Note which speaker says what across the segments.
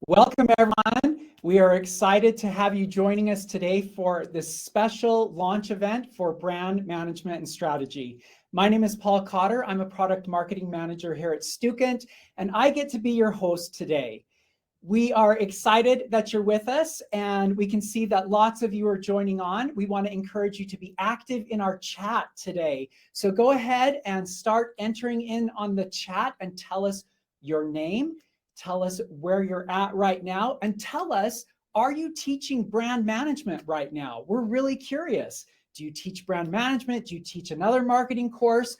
Speaker 1: Welcome, everyone. We are excited to have you joining us today for this special launch event for brand management and strategy. My name is Paul Cotter. I'm a product marketing manager here at Stukent, and I get to be your host today. We are excited that you're with us, and we can see that lots of you are joining on. We want to encourage you to be active in our chat today. So go ahead and start entering in on the chat and tell us your name. Tell us where you're at right now, and tell us, are you teaching brand management right now? We're really curious. Do you teach brand management? Do you teach another marketing course?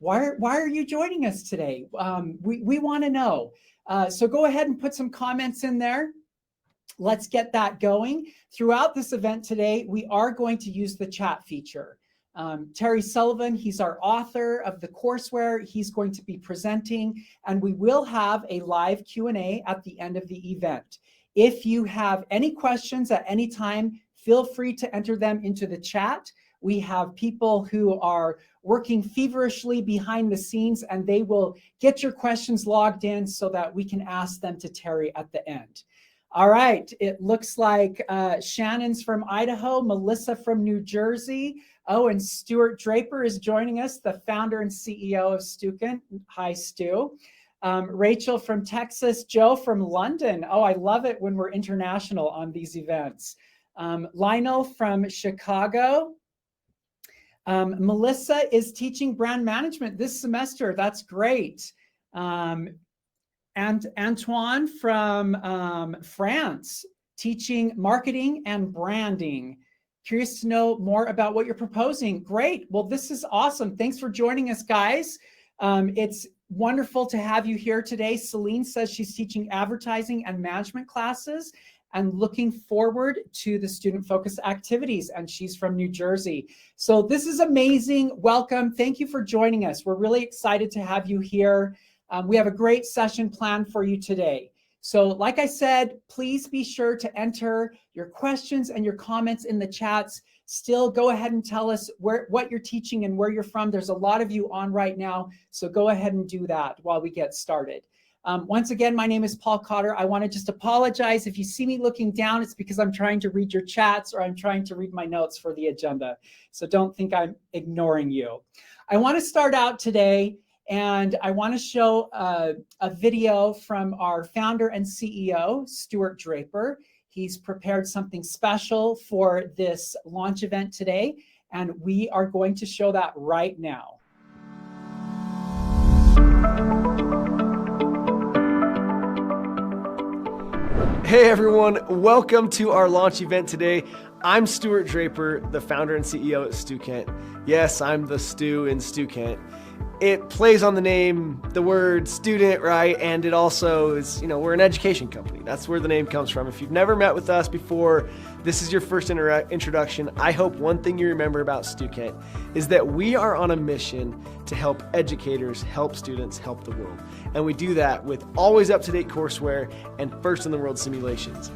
Speaker 1: Why are you joining us today? We want to know. So go ahead and put some comments in there. Let's get that going. Throughout this event today, we are going to use the chat feature. Terry Sullivan, he's our author of the Courseware. He's going to be presenting, and we will have a live Q&A at the end of the event. If you have any questions at any time, feel free to enter them into the chat. We have people who are working feverishly behind the scenes, and they will get your questions logged in so that we can ask them to Terry at the end. All right, it looks like Shannon's from Idaho, Melissa from New Jersey. Oh, and Stuart Draper is joining us, the founder and CEO of Stukent. Hi, Stu. Rachel from Texas, Joe from London. Oh, I love it when we're international on these events. Lionel from Chicago. Melissa is teaching brand management this semester. That's great. And Antoine from France, teaching marketing and branding. Curious to know more about what you're proposing. Great. Well, this is awesome. Thanks for joining us, guys. It's wonderful to have you here today. Celine says she's teaching advertising and management classes and looking forward to the student-focused activities, and she's from New Jersey. So this is amazing. Welcome. Thank you for joining us. We're really excited to have you here. We have a great session planned for you today. So like I said, please be sure to enter your questions and your comments in the chats. Still, go ahead and tell us what you're teaching and where you're from. There's a lot of you on right now, so go ahead and do that while we get started. Once again, my name is Paul Cotter. I want to just apologize. If you see me looking down, it's because I'm trying to read your chats or I'm trying to read my notes for the agenda. So don't think I'm ignoring you. I want to start out today, and I want to show a video from our founder and CEO, Stuart Draper. He's prepared something special for this launch event today, and we are going to show that right now.
Speaker 2: Hey everyone, welcome to our launch event today. I'm Stuart Draper, the founder and CEO at Stukent. Yes, I'm the Stu in Stukent. It plays on the name, the word student, right? And it also is, we're an education company. That's where the name comes from. If you've never met with us before, this is your first introduction. I hope one thing you remember about Stukent is that we are on a mission to help educators, help students, help the world. And we do that with always up-to-date courseware and first-in-the-world simulations.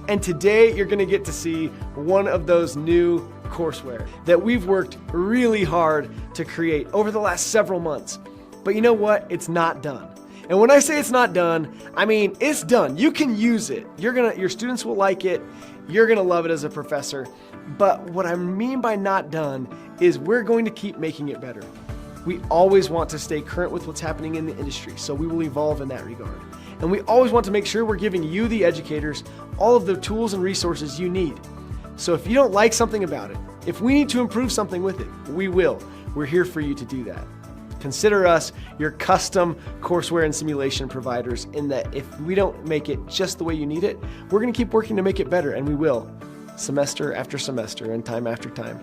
Speaker 2: And today you're going to get to see one of those new courseware that we've worked really hard to create over the last several months. But you know what? It's not done. And when I say it's not done, I mean it's done. You can use it. Your students will like it. You're going to love it as a professor. But what I mean by not done is we're going to keep making it better. We always want to stay current with what's happening in the industry, so we will evolve in that regard. And we always want to make sure we're giving you, the educators, all of the tools and resources you need. So if you don't like something about it, if we need to improve something with it, we will. We're here for you to do that. Consider us your custom courseware and simulation providers, in that if we don't make it just the way you need it, we're going to keep working to make it better, and we will, semester after semester and time after time.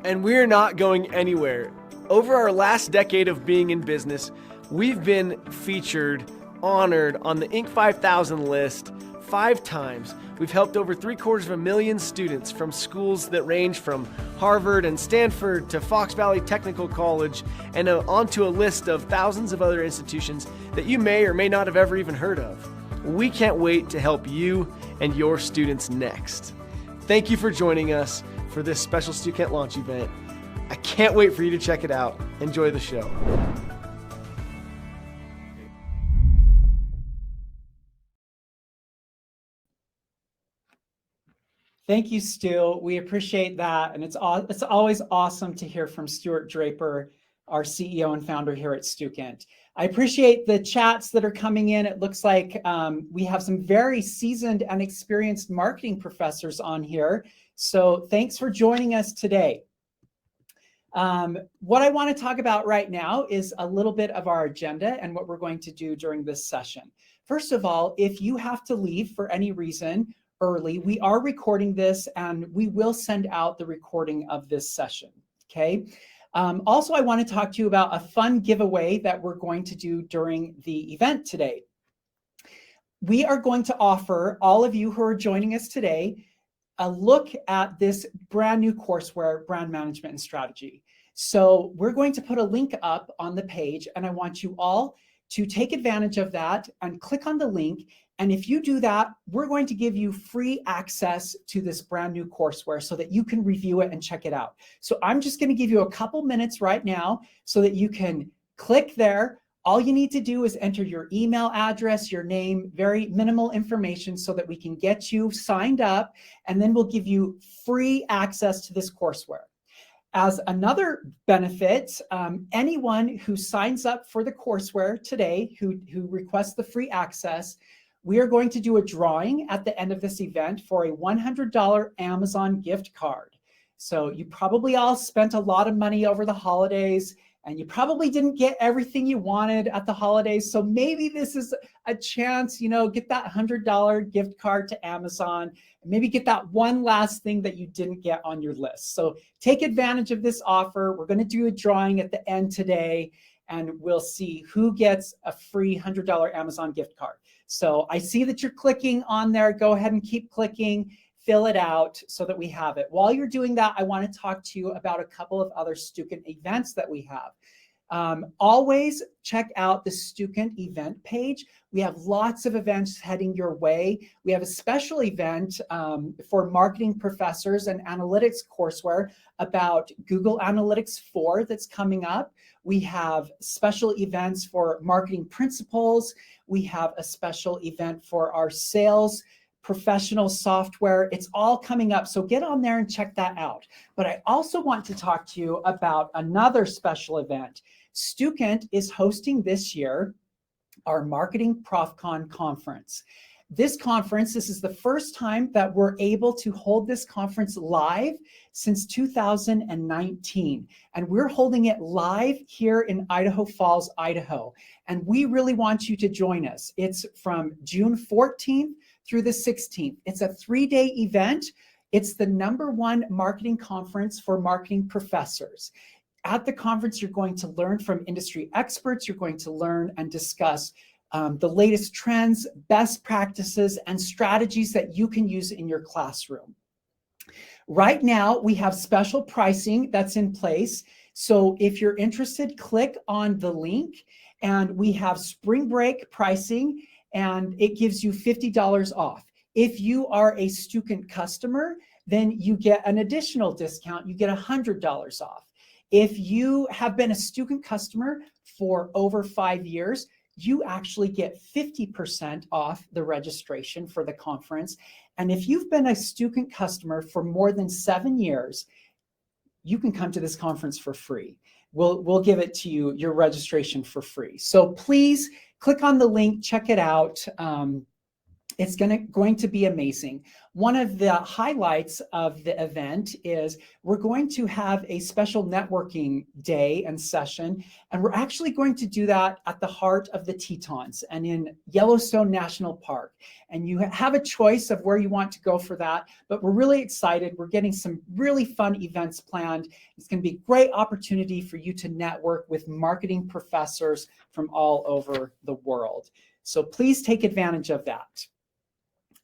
Speaker 2: And we're not going anywhere. Over our last decade of being in business, we've been featured, honored on the Inc. 5000 list 5 times. We've helped over 750,000 students from schools that range from Harvard and Stanford to Fox Valley Technical College, and onto a list of thousands of other institutions that you may or may not have ever even heard of. We can't wait to help you and your students next. Thank you for joining us for this special Stukent launch event. I can't wait for you to check it out. Enjoy the show.
Speaker 1: Thank you, Stu. We appreciate that. And it's always awesome to hear from Stuart Draper, our CEO and founder here at Stukent. I appreciate the chats that are coming in. It looks like we have some very seasoned and experienced marketing professors on here. So thanks for joining us today. What I want to talk about right now is a little bit of our agenda and what we're going to do during this session. First of all, if you have to leave for any reason early, we are recording this and we will send out the recording of this session, okay? Also, I want to talk to you about a fun giveaway that we're going to do during the event today. We are going to offer all of you who are joining us today a look at this brand new courseware, Brand Management and Strategy. So we're going to put a link up on the page, and I want you all to take advantage of that and click on the link. And if you do that, we're going to give you free access to this brand new courseware so that you can review it and check it out. So I'm just going to give you a couple minutes right now so that you can click there. All you need to do is enter your email address, your name, very minimal information so that we can get you signed up, and then we'll give you free access to this courseware. As another benefit, anyone who signs up for the courseware today, who requests the free access, we are going to do a drawing at the end of this event for a $100 Amazon gift card. So you probably all spent a lot of money over the holidays, and you probably didn't get everything you wanted at the holidays. So maybe this is a chance, get that $100 gift card to Amazon, and maybe get that one last thing that you didn't get on your list. So take advantage of this offer. We're going to do a drawing at the end today, and we'll see who gets a free $100 Amazon gift card. So I see that you're clicking on there. Go ahead and keep clicking. Fill it out so that we have it. While you're doing that, I want to talk to you about a couple of other Stukent events that we have. Always check out the Stukent event page. We have lots of events heading your way. We have a special event for marketing professors and analytics courseware about Google Analytics 4 that's coming up. We have special events for marketing principles. We have a special event for our sales professional software. It's all coming up. So get on there and check that out. But I also want to talk to you about another special event. Stukent is hosting this year our Marketing ProfCon conference. This is the first time that we're able to hold this conference live since 2019. And we're holding it live here in Idaho Falls, Idaho. And we really want you to join us. It's from June 14th through the 16th. It's a 3-day event. It's the #1 marketing conference for marketing professors. At the conference, you're going to learn from industry experts. You're going to learn and discuss the latest trends, best practices, and strategies that you can use in your classroom. Right now, we have special pricing that's in place. So if you're interested, click on the link, and we have spring break pricing, and it gives you $50 off. If you are a Stukent customer, then you get an additional discount. You get $100 off. If you have been a Stukent customer for over 5 years, you actually get 50% off the registration for the conference. And if you've been a Stukent customer for more than 7 years, you can come to this conference for free. We'll give it to you, your registration for free. So please click on the link, check it out. It's going to be amazing. One of the highlights of the event is we're going to have a special networking day and session, and we're actually going to do that at the heart of the Tetons and in Yellowstone National Park. And you have a choice of where you want to go for that, but we're really excited. We're getting some really fun events planned. It's going to be a great opportunity for you to network with marketing professors from all over the world. So please take advantage of that.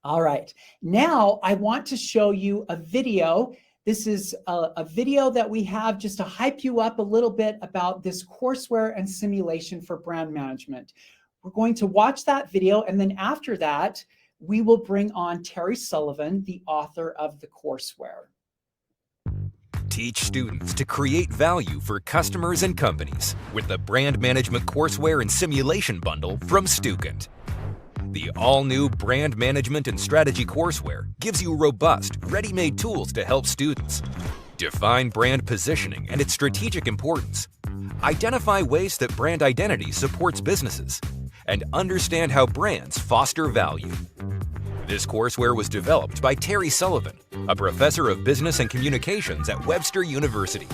Speaker 1: All right, now I want to show you a video. This is a video that we have just to hype you up a little bit about this courseware and simulation for brand management. We're going to watch that video, and then after that, we will bring on Terry Sullivan, the author of the courseware.
Speaker 3: Teach students to create value for customers and companies with the Brand Management Courseware and Simulation Bundle from Stukent. The all-new Brand Management and Strategy courseware gives you robust, ready-made tools to help students define brand positioning and its strategic importance, identify ways that brand identity supports businesses, and understand how brands foster value. This courseware was developed by Terry Sullivan, a professor of business and communications at Webster University.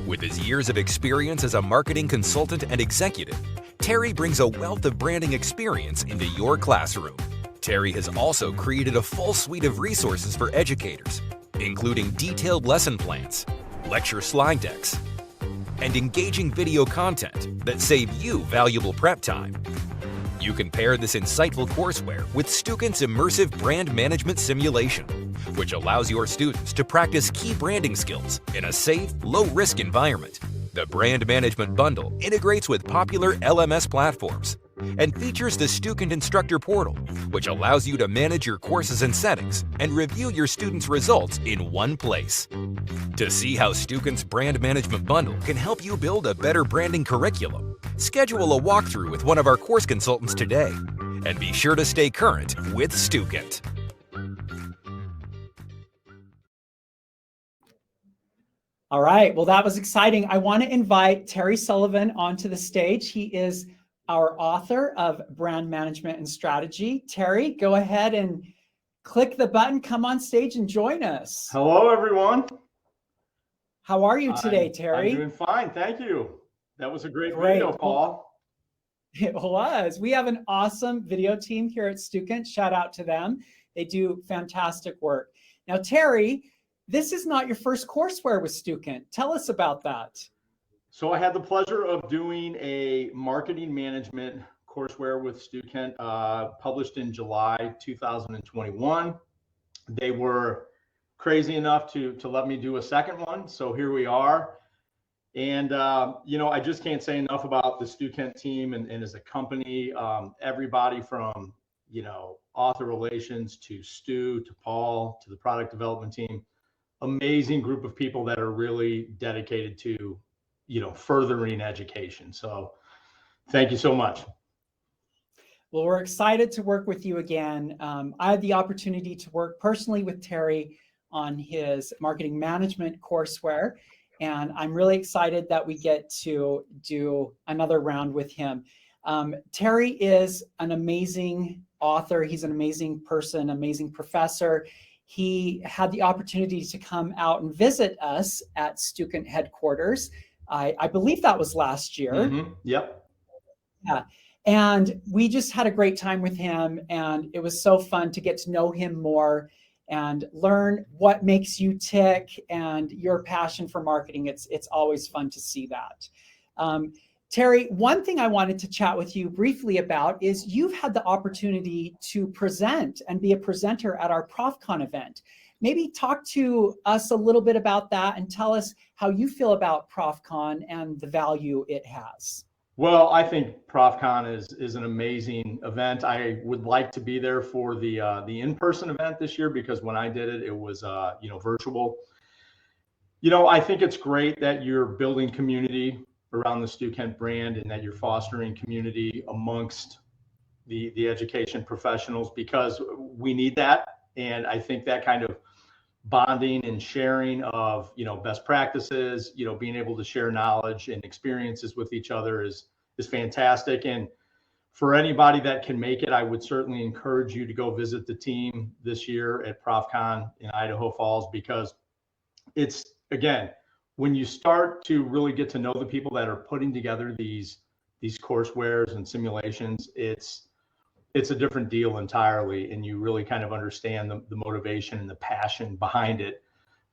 Speaker 3: With his years of experience as a marketing consultant and executive, Terry brings a wealth of branding experience into your classroom. Terry has also created a full suite of resources for educators, including detailed lesson plans, lecture slide decks, and engaging video content that save you valuable prep time. You can pair this insightful courseware with Stukent's immersive brand management simulation, which allows your students to practice key branding skills in a safe, low-risk environment. The Brand Management Bundle integrates with popular LMS platforms and features the Stukent Instructor Portal, which allows you to manage your courses and settings and review your students' results in one place. To see how Stukent's Brand Management Bundle can help you build a better branding curriculum, schedule a walkthrough with one of our course consultants today, and be sure to stay current with Stukent.
Speaker 1: All right, well, that was exciting. I want to invite Terry Sullivan onto the stage. He is our author of Brand Management and Strategy. Terry, go ahead and click the button, come on stage and join us.
Speaker 4: Hello, everyone.
Speaker 1: How are you today, Terry?
Speaker 4: I'm doing fine, thank you. That was a great video, Paul.
Speaker 1: It was. We have an awesome video team here at Stukent. Shout out to them. They do fantastic work. Now, Terry, this is not your first courseware with Stukent. Tell us about that.
Speaker 4: So I had the pleasure of doing a marketing management courseware with Stukent, published in July 2021. They were crazy enough to let me do a second one. So here we are. And, I just can't say enough about the Stukent team and as a company, everybody from, author relations to Stu, to Paul, to the product development team, amazing group of people that are really dedicated to, furthering education. So thank you so much.
Speaker 1: Well, we're excited to work with you again. I had the opportunity to work personally with Terry on his marketing management courseware, and I'm really excited that we get to do another round with him. Terry is an amazing author. He's an amazing person, amazing professor. He had the opportunity to come out and visit us at Stukent headquarters. I believe that was last year.
Speaker 4: Mm-hmm. Yep.
Speaker 1: Yeah. And we just had a great time with him, and it was so fun to get to know him more and learn what makes you tick and your passion for marketing. It's always fun to see that. Terry, one thing I wanted to chat with you briefly about is you've had the opportunity to present and be a presenter at our ProfCon event. Maybe talk to us a little bit about that and tell us how you feel about ProfCon and the value it has.
Speaker 4: Well, I think ProfCon is an amazing event. I would like to be there for the in-person event this year, because when I did it, it was virtual. I think it's great that you're building community around the Stukent brand and that you're fostering community amongst the education professionals, because we need that. And I think that kind of bonding and sharing of best practices, being able to share knowledge and experiences with each other is fantastic. And for anybody that can make it, I would certainly encourage you to go visit the team this year at ProfCon in Idaho Falls, because it's, again, when you start to really get to know the people that are putting together these coursewares and simulations, it's a different deal entirely, and you really kind of understand the motivation and the passion behind it.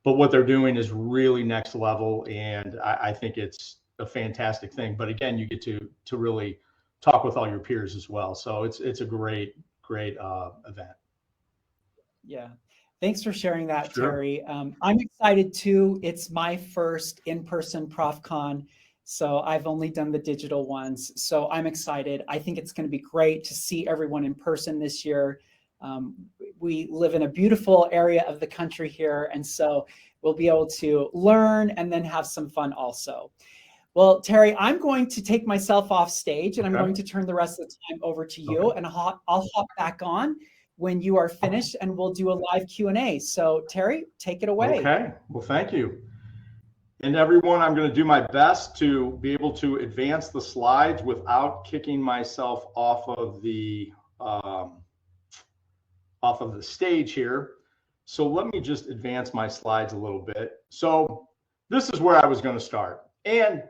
Speaker 4: But what they're doing is really next level, and I think it's a fantastic thing. But again, you get to really talk with all your peers as well. So it's a great event.
Speaker 1: Yeah. Thanks for sharing that,
Speaker 4: Sure.
Speaker 1: Terry. I'm excited too. It's my first in-person ProfCon. So I've only done the digital ones. So I'm excited. I think it's going to be great to see everyone in person this year. We live in a beautiful area of the country here, and so we'll be able to learn and then have some fun also. Well, Terry, I'm going to take myself off stage and I'm
Speaker 4: Okay.
Speaker 1: going to turn the rest of the time over to you,
Speaker 4: Okay.
Speaker 1: and I'll hop back on when you are finished and we'll do a live Q&A. So Terry, take it away.
Speaker 4: Okay, well, thank you. And everyone, I'm going to do my best to be able to advance the slides without kicking myself off of the stage here. So let me just advance my slides a little bit. So this is where I was going to start. And,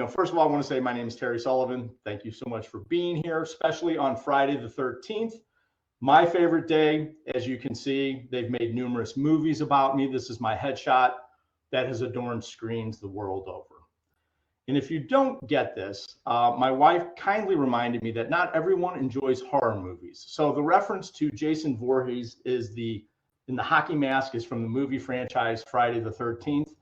Speaker 4: first of all, I want to say my name is Terry Sullivan. Thank you so much for being here, especially on Friday the 13th. My favorite day. As you can see, they've made numerous movies about me. This is my headshot that has adorned screens the world over. And if you don't get this, my wife kindly reminded me that not everyone enjoys horror movies. So the reference to Jason Voorhees in the hockey mask is from the movie franchise Friday the 13th.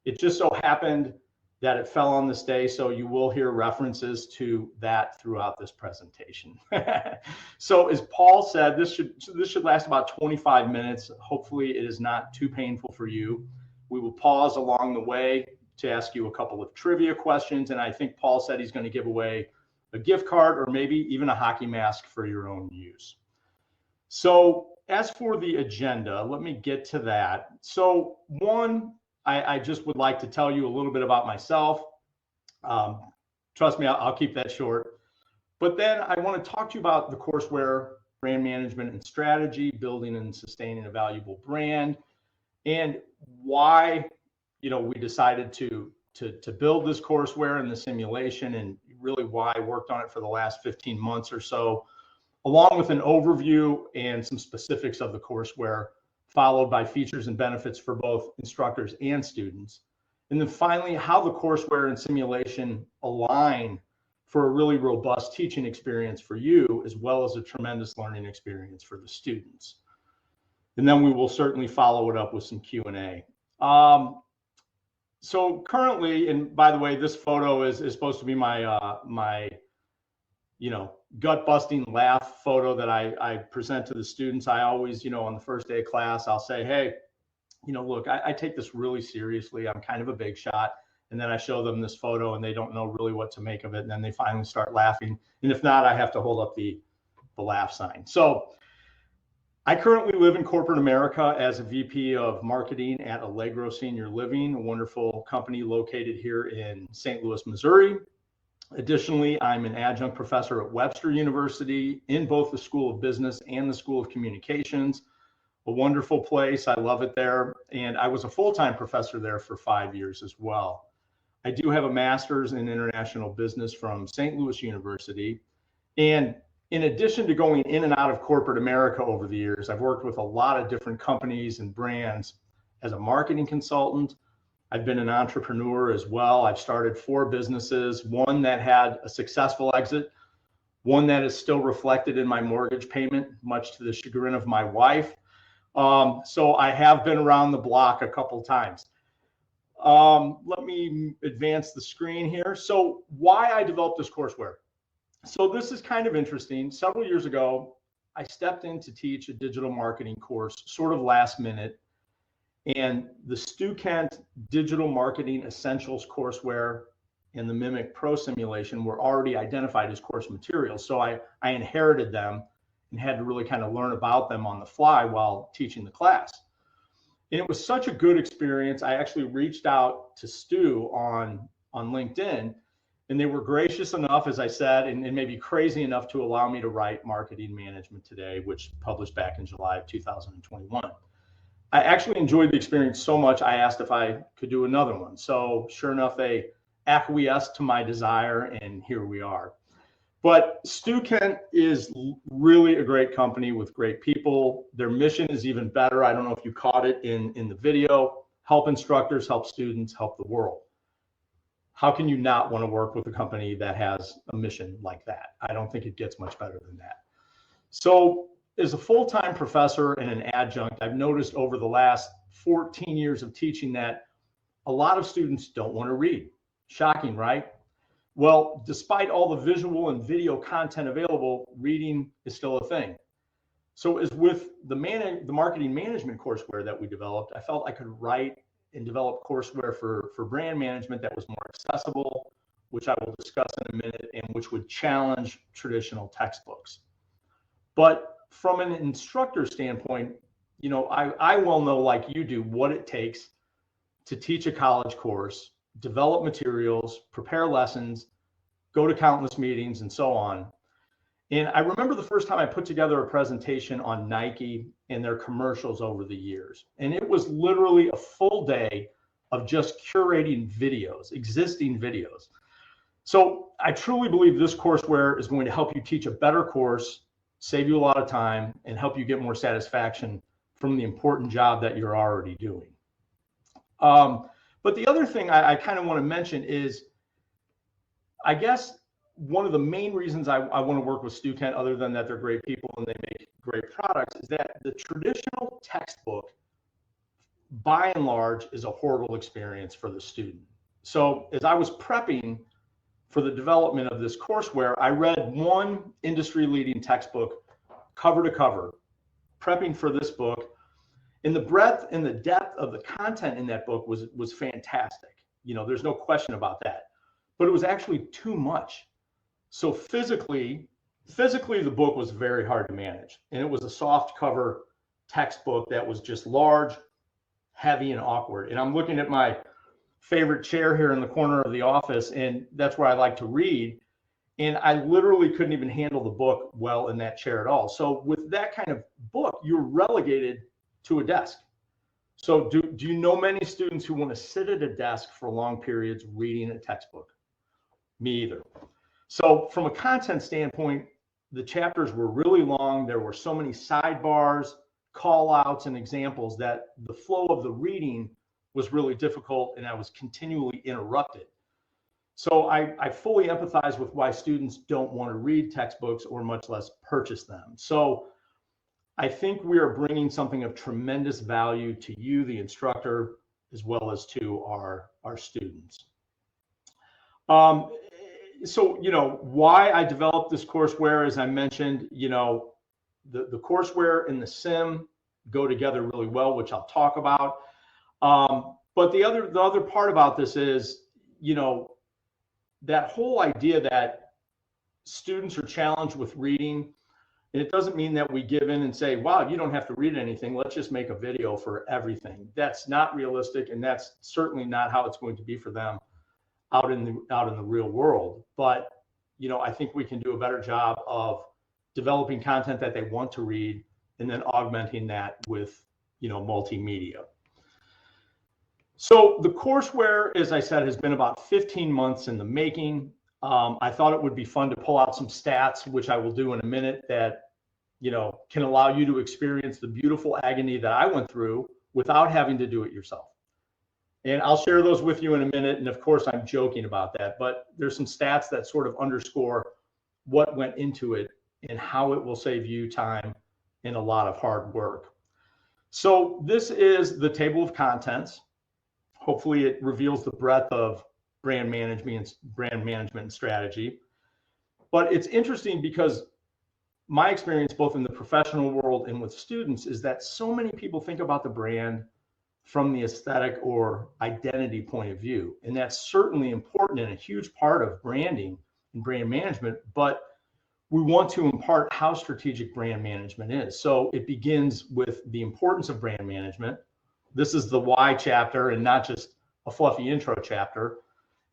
Speaker 4: It just so happened that it fell on this day, so you will hear references to that throughout this presentation. So as Paul said, this should last about 25 minutes. Hopefully it is not too painful for you. We will pause along the way to ask you a couple of trivia questions. And I think Paul said he's going to give away a gift card or maybe even a hockey mask for your own use. So as for the agenda, let me get to that. So one, I just would like to tell you a little bit about myself. Trust me, I'll keep that short. But then I want to talk to you about the courseware, brand management and strategy, building and sustaining a valuable brand, and why we decided to build this courseware and the simulation, and really why I worked on it for the last 15 months or so, along with an overview and some specifics of the courseware, followed by features and benefits for both instructors and students. And then finally, how the courseware and simulation align for a really robust teaching experience for you, as well as a tremendous learning experience for the students. And then we will certainly follow it up with some Q&A. So currently, and by the way, this photo is supposed to be my gut-busting laugh photo that I present to the students. I always, on the first day of class, I'll say, hey, look, I take this really seriously. I'm kind of a big shot. And then I show them this photo and they don't know really what to make of it. And then they finally start laughing. And if not, I have to hold up the laugh sign. So I currently live in corporate America as a VP of marketing at Allegro Senior Living, a wonderful company located here in St. Louis, Missouri. Additionally, I'm an adjunct professor at Webster University in both the School of Business and the School of Communications. A wonderful place. I love it there. And I was a full-time professor there for 5 years as well. I do have a master's in international business from St. Louis University. And in addition to going in and out of corporate America over the years, I've worked with a lot of different companies and brands as a marketing consultant. I've been an entrepreneur as well. I've started 4 businesses, one that had a successful exit, one that is still reflected in my mortgage payment, much to the chagrin of my wife. So I have been around the block a couple times. Let me advance the screen here. So why I developed this courseware. So this is kind of interesting. Several years ago, I stepped in to teach a digital marketing course, sort of last minute. And the Stukent Digital Marketing Essentials courseware and the Mimic Pro simulation were already identified as course materials. So I inherited them and had to really kind of learn about them on the fly while teaching the class. And it was such a good experience. I actually reached out to Stu on LinkedIn, and they were gracious enough, as I said, and maybe crazy enough to allow me to write Marketing Management Today, which published back in July of 2021. I actually enjoyed the experience so much, I asked if I could do another one. So sure enough, they acquiesced to my desire, and here we are. But Stukent is really a great company with great people. Their mission is even better. I don't know if you caught it in the video. Help instructors, help students, help the world. How can you not want to work with a company that has a mission like that? I don't think it gets much better than that. So as a full-time professor and an adjunct, I've noticed over the last 14 years of teaching that a lot of students don't want to read. Shocking, right? Well, despite all the visual and video content available, reading is still a thing. So as with the marketing management courseware that we developed, I felt I could write and develop courseware for brand management that was more accessible, which I will discuss in a minute, and which would challenge traditional textbooks. But from an instructor standpoint, I well know, like you do, what it takes to teach a college course, develop materials, prepare lessons, go to countless meetings, and so on. And I remember the first time I put together a presentation on Nike and their commercials over the years. And it was literally a full day of just curating videos, existing videos. So I truly believe this courseware is going to help you teach a better course, save you a lot of time, and help you get more satisfaction from the important job that you're already doing. But the other thing I kind of want to mention is, I guess, one of the main reasons I want to work with Stukent, other than that they're great people and they make great products, is that the traditional textbook, by and large, is a horrible experience for the student. So as I was prepping for the development of this courseware, I read one industry-leading textbook cover to cover, prepping for this book. And the breadth and the depth of the content in that book was fantastic. There's no question about that. But it was actually too much. So physically, the book was very hard to manage. And it was a soft cover textbook that was just large, heavy, and awkward. And I'm looking at my favorite chair here in the corner of the office, and that's where I like to read. And I literally couldn't even handle the book well in that chair at all. So with that kind of book, you're relegated to a desk. So do you know many students who want to sit at a desk for long periods reading a textbook? Me either. So from a content standpoint, the chapters were really long. There were so many sidebars, call outs, and examples that the flow of the reading was really difficult, and I was continually interrupted. So I fully empathize with why students don't want to read textbooks, or much less purchase them. So I think we are bringing something of tremendous value to you, the instructor, as well as to our students. So, why I developed this courseware, as I mentioned, the courseware and the sim go together really well, which I'll talk about. But the other part about this is, that whole idea that students are challenged with reading. And it doesn't mean that we give in and say, wow, you don't have to read anything. Let's just make a video for everything. That's not realistic. And that's certainly not how it's going to be for them out in the real world. But, I think we can do a better job of developing content that they want to read, and then augmenting that with, multimedia. So the courseware, as I said, has been about 15 months in the making. I thought it would be fun to pull out some stats, which I will do in a minute, that, can allow you to experience the beautiful agony that I went through without having to do it yourself. And I'll share those with you in a minute. And of course, I'm joking about that, but there's some stats that sort of underscore what went into it and how it will save you time and a lot of hard work. So this is the table of contents. Hopefully it reveals the breadth of brand management and strategy. But it's interesting because my experience, both in the professional world and with students, is that so many people think about the brand from the aesthetic or identity point of view. And that's certainly important and a huge part of branding and brand management, but we want to impart how strategic brand management is. So it begins with the importance of brand management. This is the why chapter and not just a fluffy intro chapter.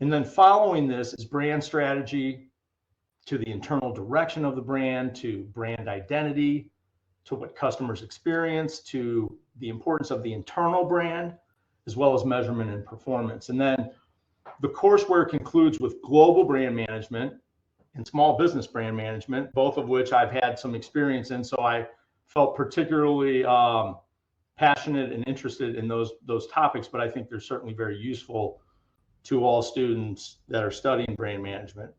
Speaker 4: And then following this is brand strategy, to the internal direction of the brand, to brand identity, to what customers experience, to the importance of the internal brand, as well as measurement and performance. And then the courseware concludes with global brand management and small business brand management, both of which I've had some experience in. So I felt particularly passionate and interested in those topics, but I think they're certainly very useful to all students that are studying brand management.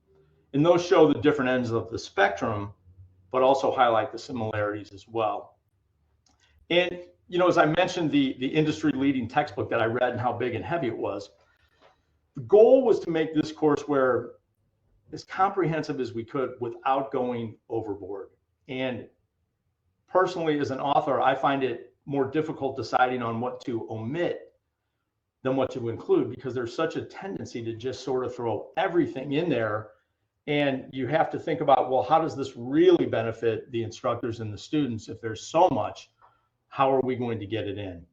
Speaker 4: And those show the different ends of the spectrum, but also highlight the similarities as well. And, as I mentioned, the industry leading textbook that I read and how big and heavy it was, the goal was to make this courseware as comprehensive as we could without going overboard. And personally, as an author, I find it more difficult deciding on what to omit than what to include, because there's such a tendency to just sort of throw everything in there. And you have to think about, well, how does this really benefit the instructors and the students? If there's so much, how are we going to get it in?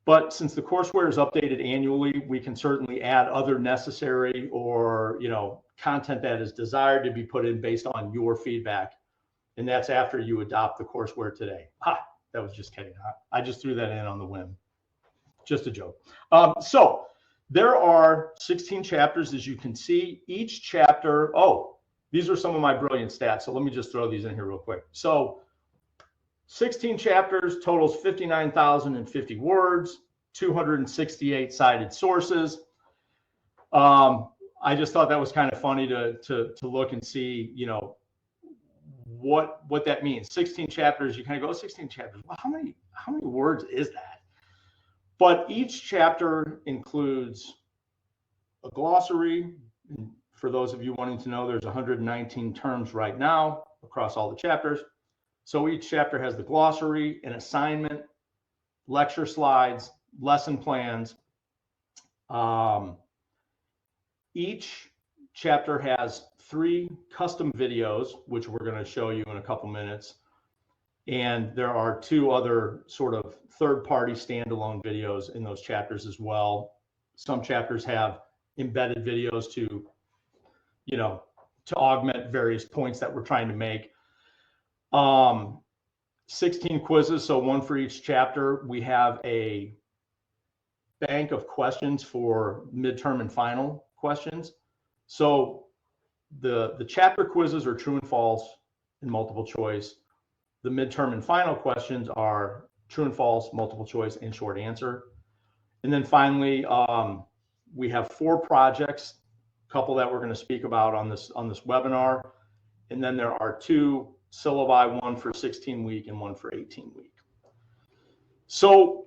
Speaker 4: But since the courseware is updated annually, we can certainly add other necessary or, content that is desired to be put in based on your feedback. And that's after you adopt the courseware today. That was just kidding. I just threw that in on the whim. Just a joke. So there are 16 chapters, as you can see. Each chapter, these are some of my brilliant stats. So let me just throw these in here real quick. So 16 chapters, totals 59,050 words, 268 cited sources. I just thought that was kind of funny to look and see, what that means. 16 chapters, you kind of go, 16 chapters. Well, how many words is that? But each chapter includes a glossary. And for those of you wanting to know, there's 119 terms right now across all the chapters. So each chapter has the glossary, an assignment, lecture slides, lesson plans. Each chapter has 3 custom videos, which we're going to show you in a couple minutes. And there are 2 other sort of third-party standalone videos in those chapters as well. Some chapters have embedded videos to augment various points that we're trying to make. 16 quizzes, so 1 for each chapter. We have a bank of questions for midterm and final questions. So the chapter quizzes are true and false and multiple choice. The midterm and final questions are true and false, multiple choice, and short answer. And then finally, we have 4 projects, a couple that we're going to speak about on this webinar. And then there are 2 syllabi, 1 for 16-week and 1 for 18-week. So,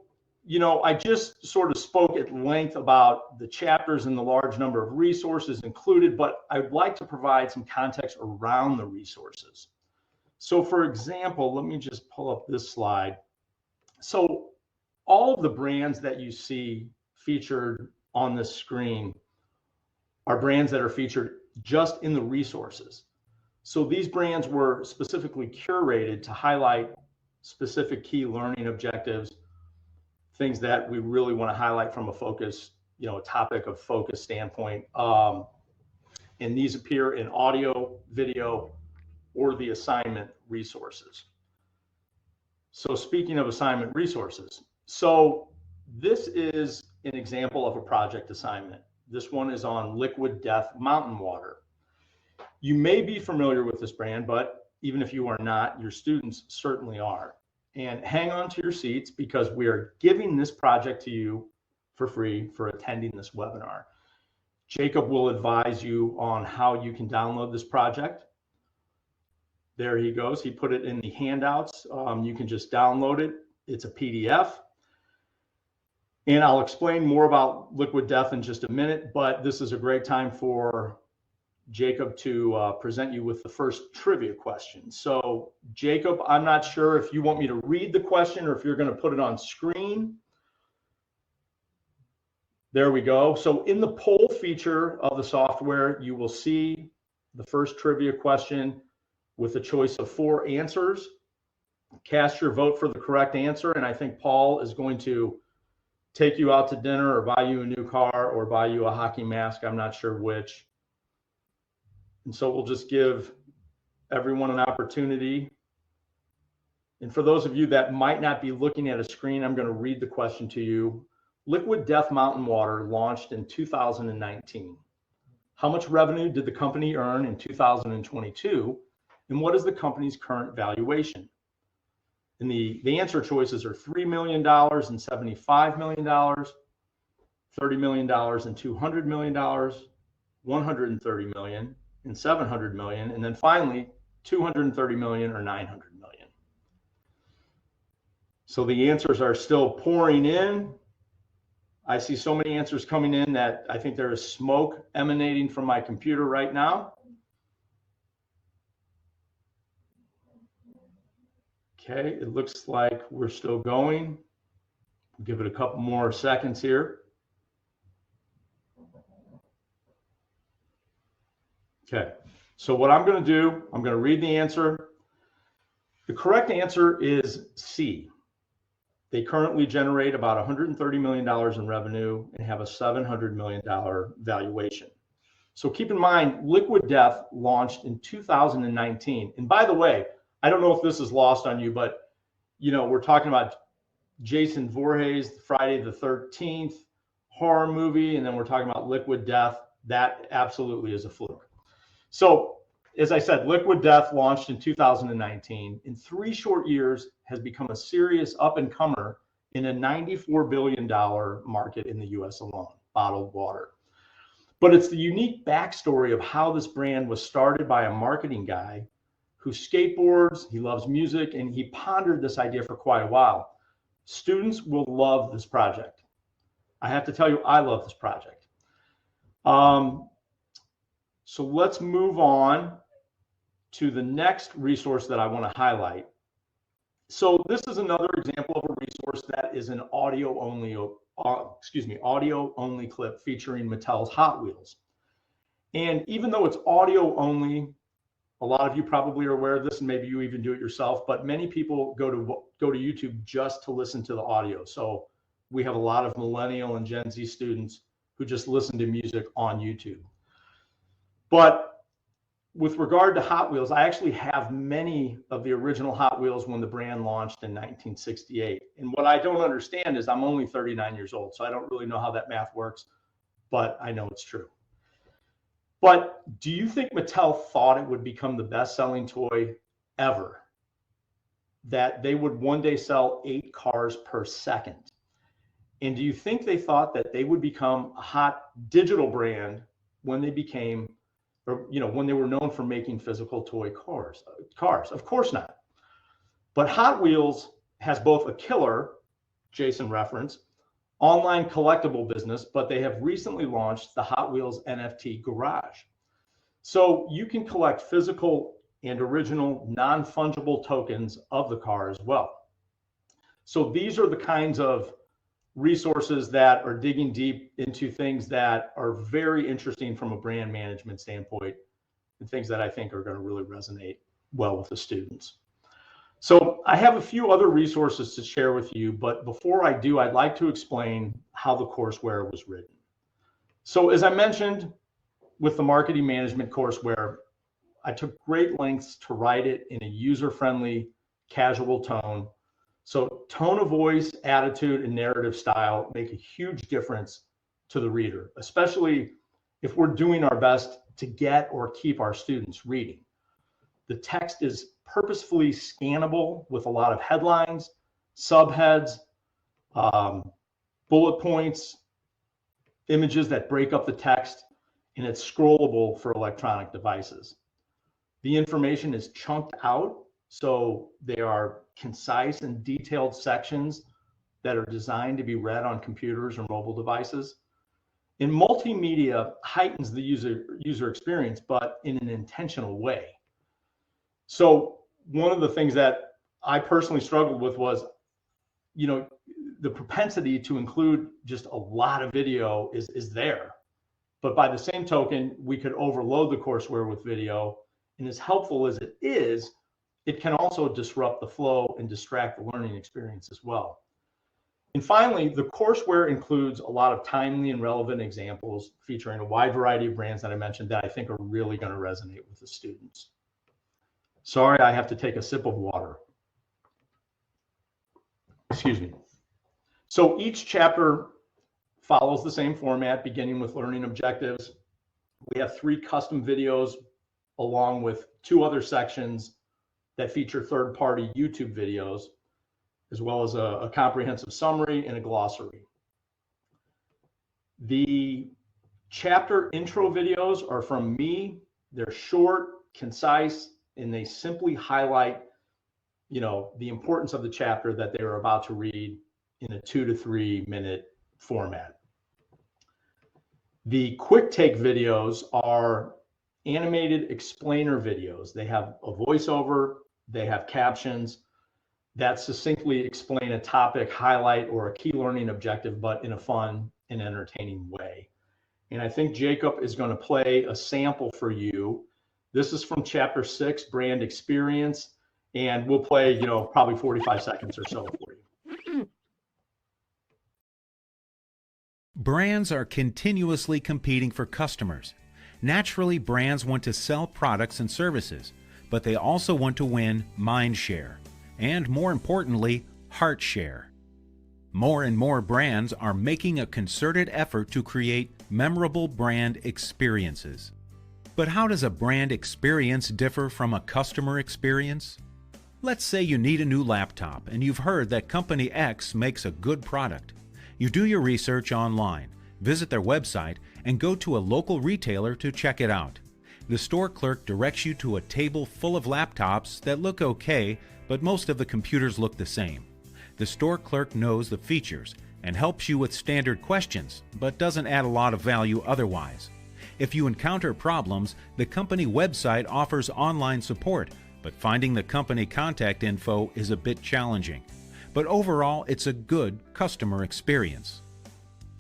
Speaker 4: I just sort of spoke at length about the chapters and the large number of resources included, but I'd like to provide some context around the resources. So for example, let me just pull up this slide. So all of the brands that you see featured on this screen are brands that are featured just in the resources. So these brands were specifically curated to highlight specific key learning objectives, things that we really want to highlight from a focus, a topic of focus standpoint. And these appear in audio, video, or the assignment resources. So speaking of assignment resources, so this is an example of a project assignment. This one is on Liquid Death Mountain Water. You may be familiar with this brand, but even if you are not, your students certainly are. And hang on to your seats, because we are giving this project to you for free for attending this webinar. Jacob will advise you on how you can download this project. There he goes. He put it in the handouts. You can just download it. It's a PDF. And I'll explain more about Liquid Death in just a minute, but this is a great time for Jacob to present you with the first trivia question. So Jacob, I'm not sure if you want me to read the question or if you're going to put it on screen. There we go. So in the poll feature of the software, you will see the first trivia question with a choice of 4 answers. Cast your vote for the correct answer, and I think Paul is going to take you out to dinner or buy you a new car or buy you a hockey mask. I'm not sure which. And so we'll just give everyone an opportunity. And for those of you that might not be looking at a screen, I'm going to read the question to you. Liquid Death Mountain Water launched in 2019. How much revenue did the company earn in 2022? And what is the company's current valuation? And the answer choices are $3 million and $75 million, $30 million and $200 million, $130 million and $700 million, and then finally $230 million or $900 million. So the answers are still pouring in. I see so many answers coming in that I think there is smoke emanating from my computer right now. Okay, it looks like we're still going. Give it a couple more seconds here. Okay, so what I'm going to do, I'm going to read the answer. The correct answer is C. They currently generate about $130 million in revenue and have a $700 million valuation. So keep in mind, Liquid Death launched in 2019. And by the way, I don't know if this is lost on you, but we're talking about Jason Voorhees, Friday the 13th horror movie, and then we're talking about Liquid Death. That absolutely is a fluke. So as I said, Liquid Death launched in 2019. In 3 short years, has become a serious up-and-comer in a $94 billion market in the US alone, bottled water. But it's the unique backstory of how this brand was started by a marketing guy who skateboards, he loves music, and he pondered this idea for quite a while. Students will love this project. I have to tell you, I love this project. So let's move on to the next resource that I want to highlight. So this is another example of a resource that is an audio only clip featuring Mattel's Hot Wheels. And even though it's audio only, a lot of you probably are aware of this, and maybe you even do it yourself, but many people go to YouTube just to listen to the audio. So we have a lot of millennial and Gen Z students who just listen to music on YouTube. But with regard to Hot Wheels, I actually have many of the original Hot Wheels when the brand launched in 1968. And what I don't understand is I'm only 39 years old, so I don't really know how that math works, but I know it's true. But do you think Mattel thought it would become the best-selling toy ever? That they would one day sell 8 cars per second? And do you think they thought that they would become a hot digital brand when they became, or when they were known for making physical toy cars? Of course not. But Hot Wheels has both a killer, Jason referenced, online collectible business, but they have recently launched the Hot Wheels NFT Garage. So you can collect physical and original non-fungible tokens of the car as well. So these are the kinds of resources that are digging deep into things that are very interesting from a brand management standpoint, and things that I think are going to really resonate well with the students. So I have a few other resources to share with you, but before I do, I'd like to explain how the courseware was written. So as I mentioned, with the marketing management courseware, I took great lengths to write it in a user-friendly, casual tone. So tone of voice, attitude, and narrative style make a huge difference to the reader, especially if we're doing our best to get or keep our students reading. The text is purposefully scannable with a lot of headlines, subheads, bullet points, images that break up the text, and it's scrollable for electronic devices. The information is chunked out, so they are concise and detailed sections that are designed to be read on computers or mobile devices. And multimedia heightens the user experience, but in an intentional way. So one of the things that I personally struggled with was, the propensity to include just a lot of video is there. But by the same token, we could overload the courseware with video. And as helpful as it is, it can also disrupt the flow and distract the learning experience as well. And finally, the courseware includes a lot of timely and relevant examples featuring a wide variety of brands that I mentioned that I think are really going to resonate with the students. Sorry, I have to take a sip of water. Excuse me. So each chapter follows the same format, beginning with learning objectives. We have 3 custom videos along with 2 other sections that feature third-party YouTube videos, as well as a comprehensive summary and a glossary. The chapter intro videos are from me. They're short, concise, and they simply highlight, the importance of the chapter that they are about to read in a 2 to 3 minute format. The quick take videos are animated explainer videos. They have a voiceover, they have captions that succinctly explain a topic, highlight, or a key learning objective, but in a fun and entertaining way. And I think Jacob is going to play a sample for you. This is from chapter 6, brand experience, and we'll play, probably 45 seconds or so for you.
Speaker 5: Brands are continuously competing for customers. Naturally, brands want to sell products and services, but they also want to win mind share, and more importantly, heart share. More and more brands are making a concerted effort to create memorable brand experiences. But how does a brand experience differ from a customer experience? Let's say you need a new laptop and you've heard that Company X makes a good product. You do your research online, visit their website, and go to a local retailer to check it out. The store clerk directs you to a table full of laptops that look okay, but most of the computers look the same. The store clerk knows the features and helps you with standard questions, but doesn't add a lot of value otherwise. If you encounter problems, the company website offers online support, but finding the company contact info is a bit challenging. But overall, it's a good customer experience.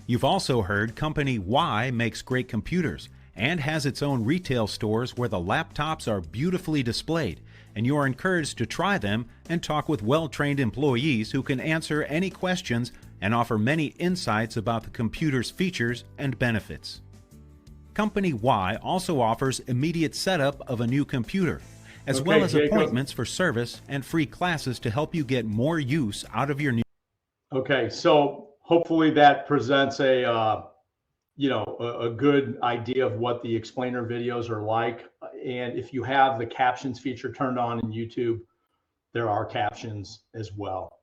Speaker 5: You've also heard Company Y makes great computers and has its own retail stores where the laptops are beautifully displayed, and you are encouraged to try them and talk with well-trained employees who can answer any questions and offer many insights about the computer's features and benefits. Company Y also offers immediate setup of a new computer, as well as
Speaker 4: Jacob,
Speaker 5: appointments for service and free classes to help you get more use out of your new.
Speaker 4: Okay, so hopefully that presents a good idea of what the explainer videos are like. And if you have the captions feature turned on in YouTube, there are captions as well.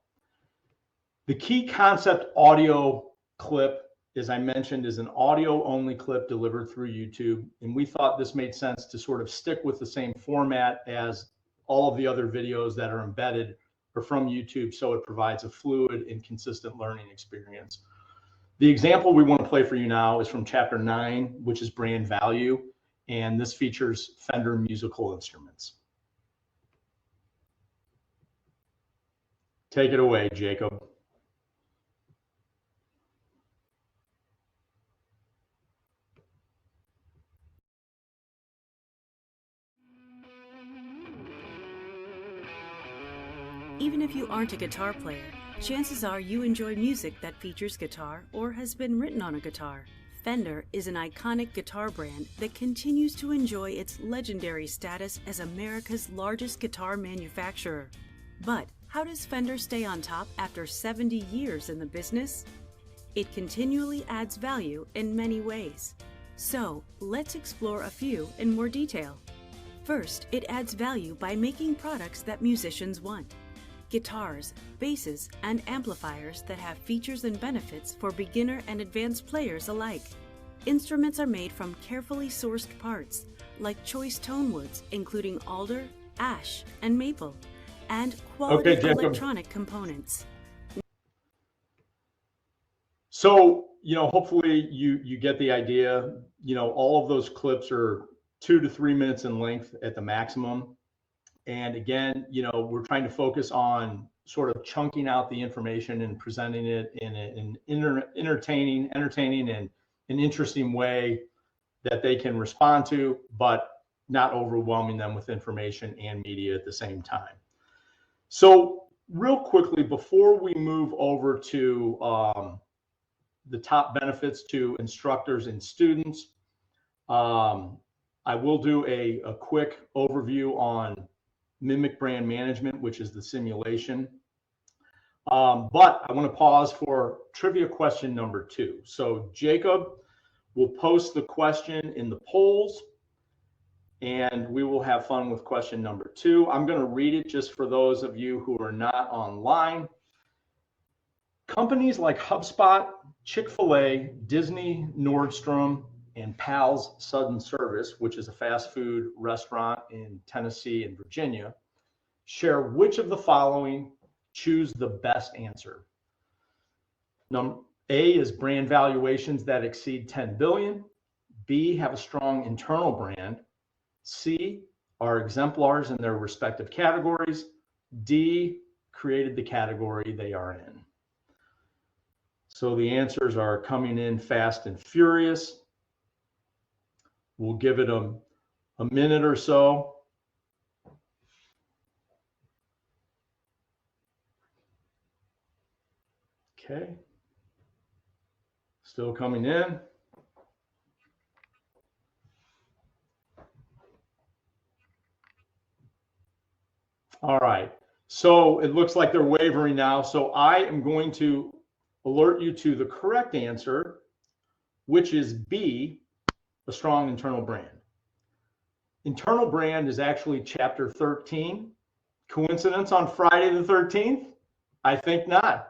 Speaker 4: The key concept audio clip, as I mentioned, is an audio only clip delivered through YouTube. And we thought this made sense to sort of stick with the same format as all of the other videos that are embedded or from YouTube, so it provides a fluid and consistent learning experience. The example we want to play for you now is from chapter 9, which is brand value, and this features Fender musical instruments. Take it away, Jacob.
Speaker 6: Even if you aren't a guitar player, chances are you enjoy music that features guitar or has been written on a guitar. Fender is an iconic guitar brand that continues to enjoy its legendary status as America's largest guitar manufacturer. But how does Fender stay on top after 70 years in the business? It continually adds value in many ways. So let's explore a few in more detail. First, it adds value by making products that musicians want. Guitars, basses, and amplifiers that have features and benefits for beginner and advanced players alike. Instruments are made from carefully sourced parts, like choice tone woods, including alder, ash, and maple, and quality electronic components.
Speaker 4: So, hopefully you get the idea. All of those clips are 2 to 3 minutes in length at the maximum. And again, we're trying to focus on sort of chunking out the information and presenting it in an entertaining and an interesting way that they can respond to, but not overwhelming them with information and media at the same time. So real quickly, before we move over to the top benefits to instructors and students, I will do a quick overview on Mimic Brand Management, which is the simulation. But I want to pause for trivia question number 2. So Jacob will post the question in the polls, and we will have fun with question number 2. I'm going to read it just for those of you who are not online. Companies like HubSpot, Chick-fil-A, Disney, Nordstrom, and Pal's Sudden Service, which is a fast food restaurant in Tennessee and Virginia, share which of the following? Choose the best answer. A is brand valuations that exceed 10 billion. B, have a strong internal brand. C, are exemplars in their respective categories. D, created the category they are in. So the answers are coming in fast and furious. We'll give it a minute or so. Okay. Still coming in. All right. So it looks like they're wavering now. So I am going to alert you to the correct answer, which is B, a strong internal brand. Internal brand is actually chapter 13. Coincidence on Friday the 13th? I think not.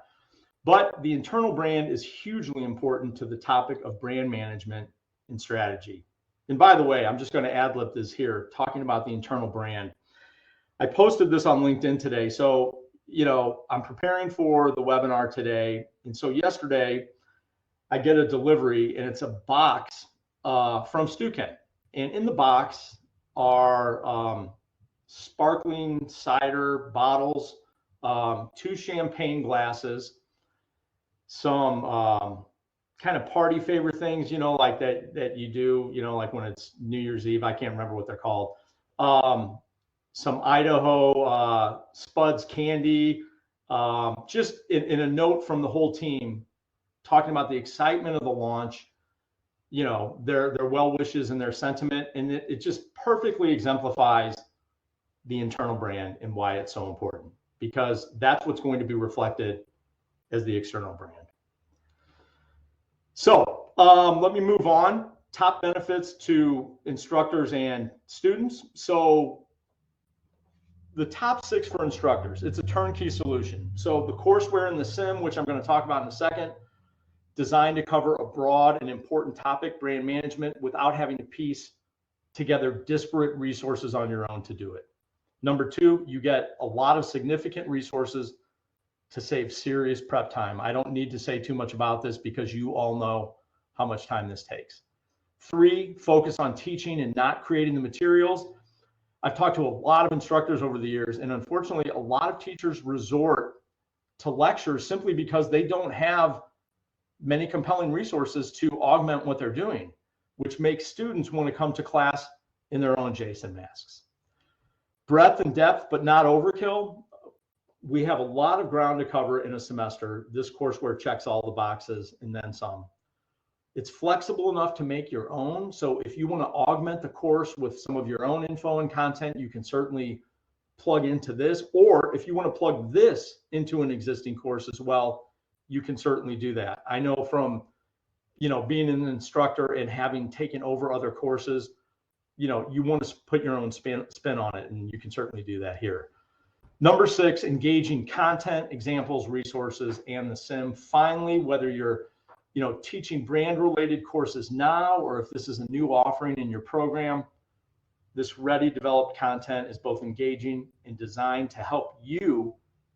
Speaker 4: But the internal brand is hugely important to the topic of brand management and strategy. And by the way, I'm just going to ad-lib this here, talking about the internal brand. I posted this on LinkedIn today. So, I'm preparing for the webinar today. And so yesterday, I get a delivery, and it's a box from Stukent. And in the box are sparkling cider bottles, 2 champagne glasses, some kind of party favor things, like that you do, like when it's New Year's Eve. I can't remember what they're called. Some Idaho Spuds candy, just in a note from the whole team talking about the excitement of the launch, their well wishes and their sentiment. And it just perfectly exemplifies the internal brand and why it's so important, because that's what's going to be reflected as the external brand. So let me move on. Top benefits to instructors and students. So the top 6 for instructors, it's a turnkey solution. So the courseware and the sim, which I'm going to talk about in a second, designed to cover a broad and important topic, brand management, without having to piece together disparate resources on your own to do it. Number 2, you get a lot of significant resources to save serious prep time. I don't need to say too much about this because you all know how much time this takes. 3, focus on teaching and not creating the materials. I've talked to a lot of instructors over the years, and unfortunately, a lot of teachers resort to lectures simply because they don't have many compelling resources to augment what they're doing, which makes students want to come to class in their own Jason masks. Breadth and depth, but not overkill. We have a lot of ground to cover in a semester. This courseware checks all the boxes and then some. It's flexible enough to make your own. So if you want to augment the course with some of your own info and content, you can certainly plug into this. Or if you want to plug this into an existing course as well, you can certainly do that. I know from, being an instructor and having taken over other courses, you want to put your own spin on it, and you can certainly do that here. Number 6, engaging content, examples, resources, and the sim. Finally, whether you're, teaching brand-related courses now, or if this is a new offering in your program, this ready developed content is both engaging and designed to help you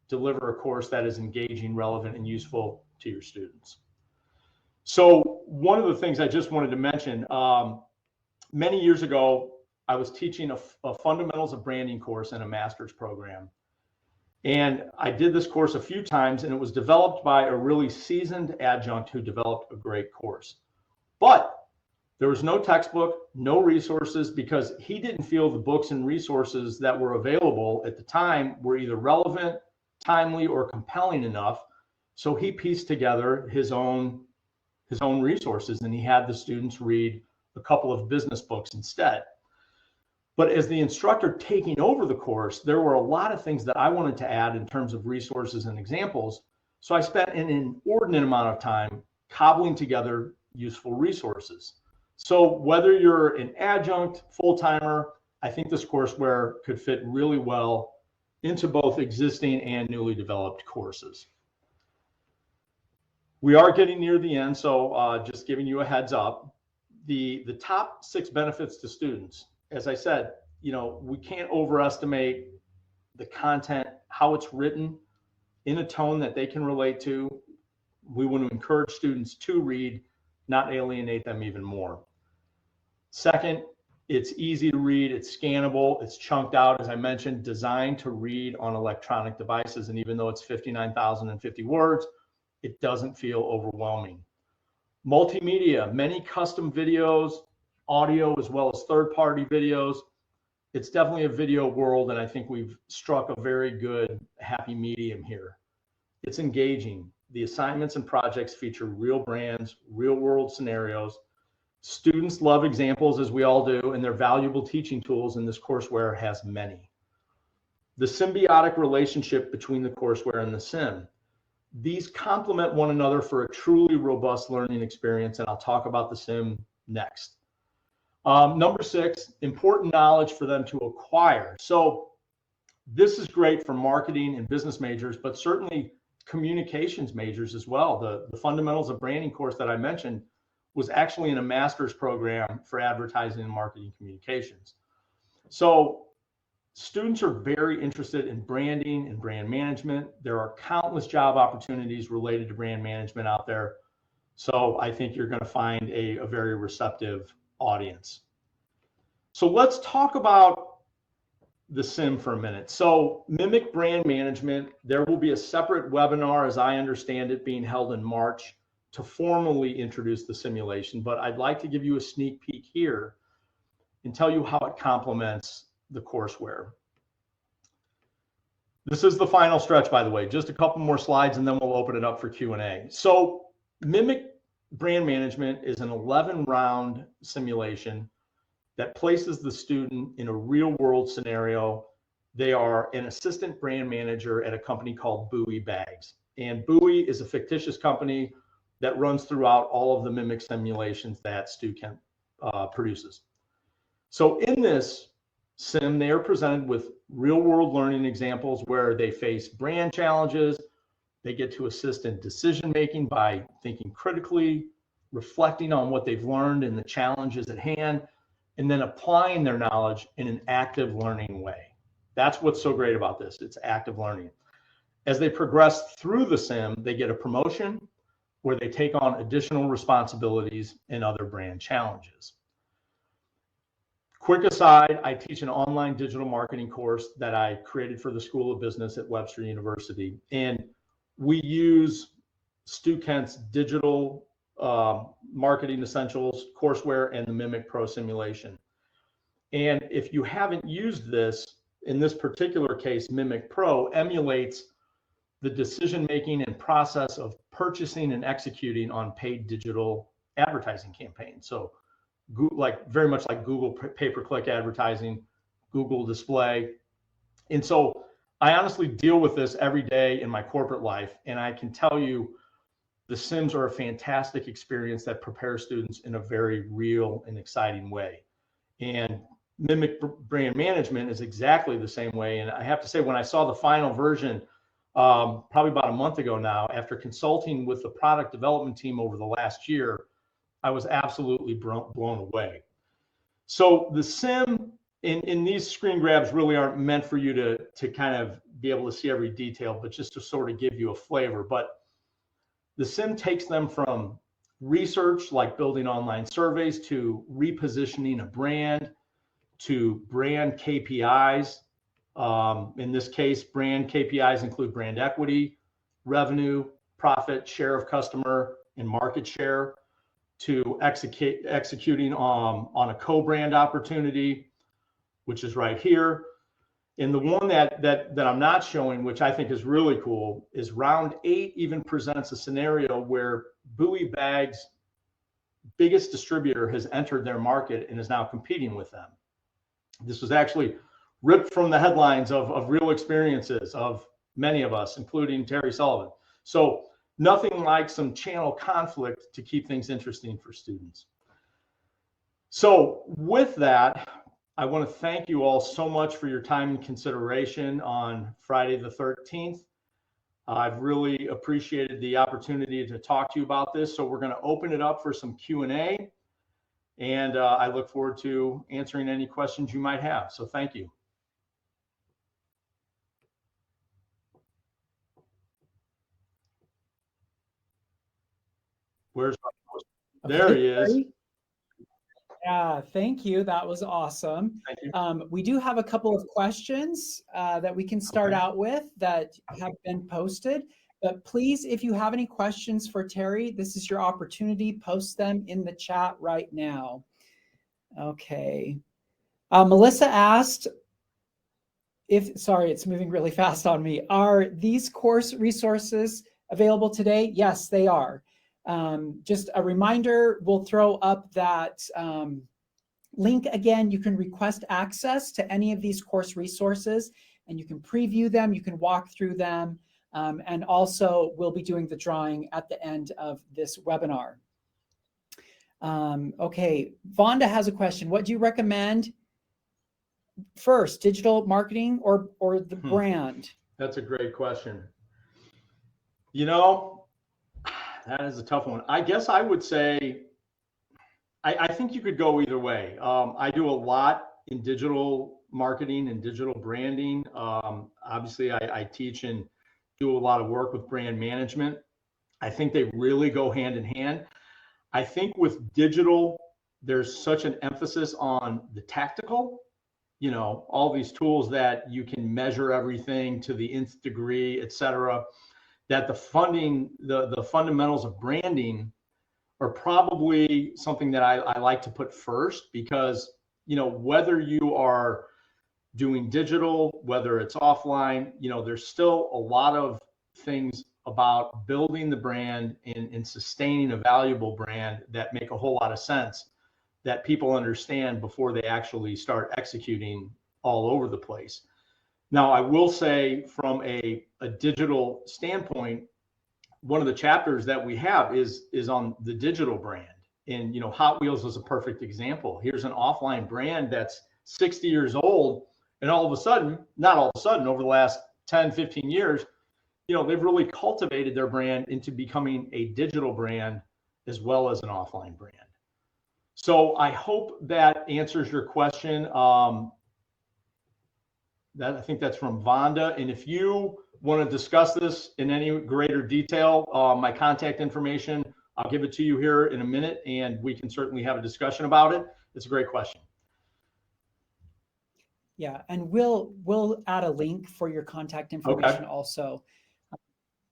Speaker 4: deliver a course that is engaging, relevant, and useful to your students. So one of the things I just wanted to mention, many years ago, I was teaching a fundamentals of branding course in a master's program. And I did this course a few times, and it was developed by a really seasoned adjunct who developed a great course. But there was no textbook, no resources, because he didn't feel the books and resources that were available at the time were either relevant, timely, or compelling enough. So he pieced together his own resources, and he had the students read a couple of business books instead. But as the instructor taking over the course, there were a lot of things that I wanted to add in terms of resources and examples. So I spent an inordinate amount of time cobbling together useful resources. So whether you're an adjunct, full-timer, I think this courseware could fit really well into both existing and newly developed courses. We are getting near the end, so just giving you a heads up. The top 6 benefits to students. As I said, we can't overestimate the content, how it's written in a tone that they can relate to. We want to encourage students to read, not alienate them even more. Second, it's easy to read, it's scannable, it's chunked out, as I mentioned, designed to read on electronic devices. And even though it's 59,050 words, it doesn't feel overwhelming. Multimedia, many custom videos, audio as well as third-party videos. It's definitely a video world, and I think we've struck a very good happy medium here. It's engaging. The assignments and projects feature real brands, real-world scenarios. Students love examples, as we all do, and they're valuable teaching tools, and this courseware has many. The symbiotic relationship between the courseware and the sim. These complement one another for a truly robust learning experience, and I'll talk about the sim next. Number 6, important knowledge for them to acquire. So this is great for marketing and business majors, but certainly communications majors as well. The fundamentals of branding course that I mentioned was actually in a master's program for advertising and marketing communications. So students are very interested in branding and brand management. There are countless job opportunities related to brand management out there. So I think you're going to find a very receptive audience. So let's talk about the sim for a minute. So Mimic Brand Management, there will be a separate webinar, as I understand it, being held in March to formally introduce the simulation, but I'd like to give you a sneak peek here and tell you how it complements the courseware. This is the final stretch, by the way, just a couple more slides and then we'll open it up for Q&A. So Mimic Brand Management is an 11-round simulation that places the student in a real-world scenario. They are an assistant brand manager at a company called Bowie Bags. And Bowie is a fictitious company that runs throughout all of the Mimic simulations that Stukent produces. So in this sim, they are presented with real-world learning examples where they face brand challenges. They get to assist in decision-making by thinking critically, reflecting on what they've learned and the challenges at hand, and then applying their knowledge in an active learning way. That's what's so great about this. It's active learning. As they progress through the sim, they get a promotion where they take on additional responsibilities and other brand challenges. Quick aside, I teach an online digital marketing course that I created for the School of Business at Webster University. And we use Stukent's digital marketing essentials courseware and the Mimic Pro simulation. And if you haven't used this, in this particular case, Mimic Pro emulates the decision-making and process of purchasing and executing on paid digital advertising campaigns. So very much like Google pay-per-click advertising, Google display. And so I honestly deal with this every day in my corporate life. And I can tell you the sims are a fantastic experience that prepares students in a very real and exciting way. And Mimic Brand Management is exactly the same way. And I have to say, when I saw the final version, probably about a month ago now, after consulting with the product development team over the last year, I was absolutely blown away. So the sim in these screen grabs really aren't meant for you to kind of be able to see every detail, but just to sort of give you a flavor. But the sim takes them from research, like building online surveys, to repositioning a brand, to brand KPIs. In this case, brand KPIs include brand equity, revenue, profit, share of customer, and market share, to executing on a co-brand opportunity, which is right here. And the one that I'm not showing, which I think is really cool, is round 8 even presents a scenario where Bowie Bags' biggest distributor has entered their market and is now competing with them. This was actually ripped from the headlines of real experiences of many of us, including Terry Sullivan. So nothing like some channel conflict to keep things interesting for students. So with that, I want to thank you all so much for your time and consideration on Friday the 13th. I've really appreciated the opportunity to talk to you about this. So we're going to open it up for some Q&A, and I look forward to answering any questions you might have. So thank you. Where's there he is.
Speaker 1: Yeah, thank you. That was awesome.
Speaker 4: Thank you.
Speaker 1: We do have a couple of questions that we can start out with that have been posted. But please, if you have any questions for Terry, this is your opportunity. Post them in the chat right now. Okay. Melissa asked sorry, it's moving really fast on me. Are these course resources available today? Yes, they are. Just a reminder, we'll throw up that link again. You can request access to any of these course resources and you can preview them, you can walk through them, and also we'll be doing the drawing at the end of this webinar. Okay, Vonda has a question. What do you recommend first, digital marketing or the brand?
Speaker 4: That's a great question. You know, that is a tough one. I guess I would say, I think you could go either way. I do a lot in digital marketing and digital branding. Obviously, I teach and do a lot of work with brand management. I think they really go hand in hand. I think with digital, there's such an emphasis on the tactical, you know, all these tools that you can measure everything to the nth degree, et cetera, that the fundamentals of branding are probably something that I like to put first, because, you know, whether you are doing digital, whether it's offline, you know, there's still a lot of things about building the brand and sustaining a valuable brand that make a whole lot of sense, that people understand before they actually start executing all over the place. Now, I will say from a digital standpoint, one of the chapters that we have is on the digital brand. And, you know, Hot Wheels is a perfect example. Here's an offline brand that's 60 years old. And all of a sudden, not all of a sudden, over the last 10, 15 years, you know, they've really cultivated their brand into becoming a digital brand as well as an offline brand. So I hope that answers your question. That I think that's from Vonda. And if you want to discuss this in any greater detail, my contact information, I'll give it to you here in a minute, and we can certainly have a discussion about it. It's a great question.
Speaker 1: Yeah, and we'll add a link for your contact information also.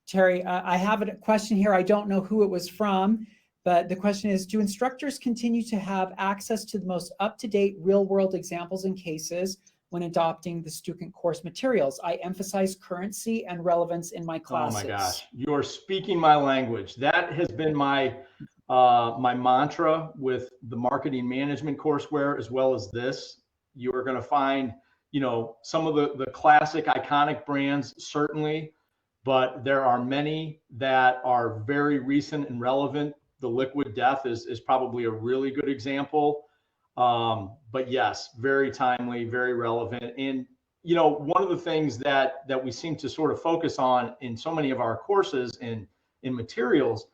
Speaker 1: Terry, I have a question here. I don't know who it was from, but the question is, do instructors continue to have access to the most up-to-date real-world examples and cases when adopting the Stukent course materials? I emphasize currency and relevance in my classes.
Speaker 4: Oh my gosh, you're speaking my language. That has been my my mantra with the marketing management courseware, as well as this. You are going to find, you know, some of the classic iconic brands, certainly, but there are many that are very recent and relevant. The Liquid Death is probably a really good example. But yes, very timely, very relevant. And, you know, one of the things that we seem to sort of focus on in so many of our courses and in materials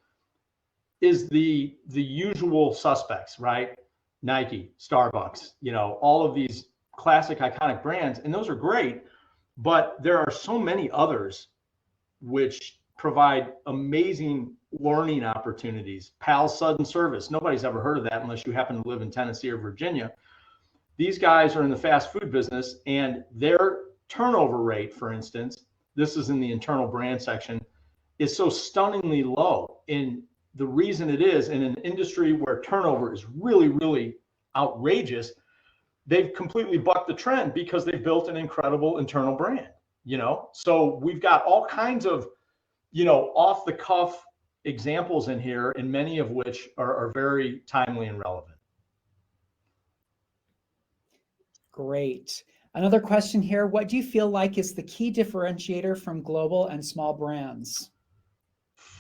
Speaker 4: is the usual suspects, right? Nike, Starbucks, you know, all of these classic iconic brands, and those are great, but there are so many others which provide amazing learning opportunities. Pal's Sudden Service, nobody's ever heard of that unless you happen to live in Tennessee or Virginia. These guys are in the fast food business, and their turnover rate, for instance, this is in the internal brand section, is so stunningly low. And the reason it is, in an industry where turnover is really, really outrageous, they've completely bucked the trend because they've built an incredible internal brand, you know? So we've got all kinds of, you know, off the cuff examples in here, and many of which are very timely and relevant.
Speaker 1: Great. Another question here. What do you feel like is the key differentiator from global and small brands?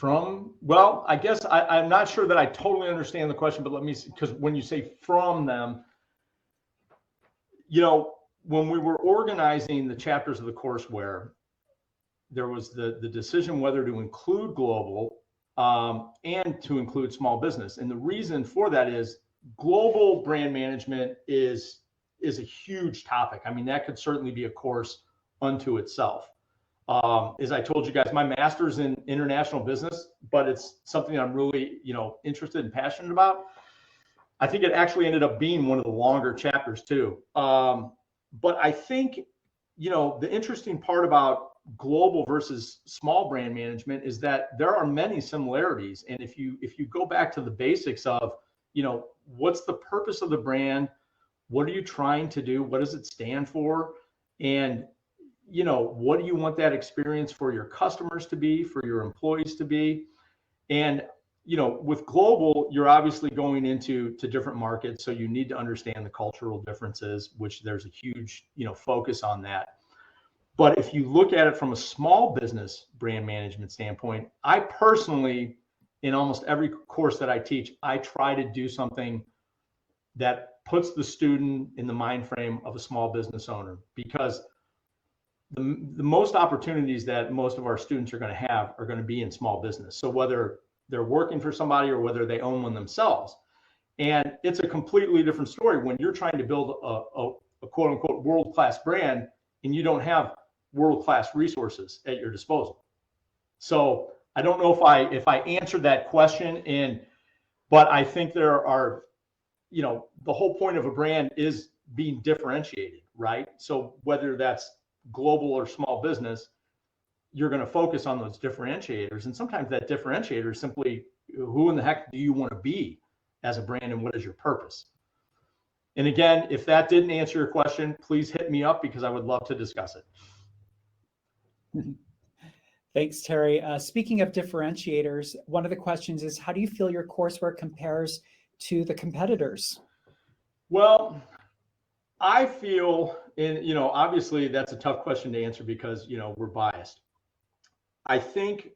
Speaker 4: Well, I guess I'm not sure that I totally understand the question, but let me see, because when you say from them, you know, when we were organizing the chapters of the courseware, there was the decision whether to include global and to include small business. And the reason for that is global brand management is a huge topic. I mean, that could certainly be a course unto itself. As I told you guys, my master's in international business, but it's something I'm really, you know, interested and passionate about. I think it actually ended up being one of the longer chapters too. But I think, you know, the interesting part about global versus small brand management is that there are many similarities. And if you go back to the basics of, you know, what's the purpose of the brand? What are you trying to do? What does it stand for? And, what do you want that experience for your customers to be, for your employees to be? And, with global, you're obviously going into different markets. So you need to understand the cultural differences, which there's a huge, focus on that. But if you look at it from a small business brand management standpoint, I personally, in almost every course that I teach, I try to do something that puts the student in the mind frame of a small business owner, because the most opportunities that most of our students are going to have are going to be in small business. So whether they're working for somebody or whether they own one themselves. And it's a completely different story when you're trying to build a quote unquote world-class brand and you don't have world-class resources at your disposal. So I don't know if I answered that question, but I think there are, the whole point of a brand is being differentiated, right? So whether that's global or small business, you're going to focus on those differentiators. And sometimes that differentiator is simply, who in the heck do you want to be as a brand and what is your purpose? And again, if that didn't answer your question, please hit me up because I would love to discuss it.
Speaker 1: Thanks, Terry. Speaking of differentiators, one of the questions is, how do you feel your courseware compares to the competitors?
Speaker 4: Well, I feel, and obviously that's a tough question to answer because we're biased. I think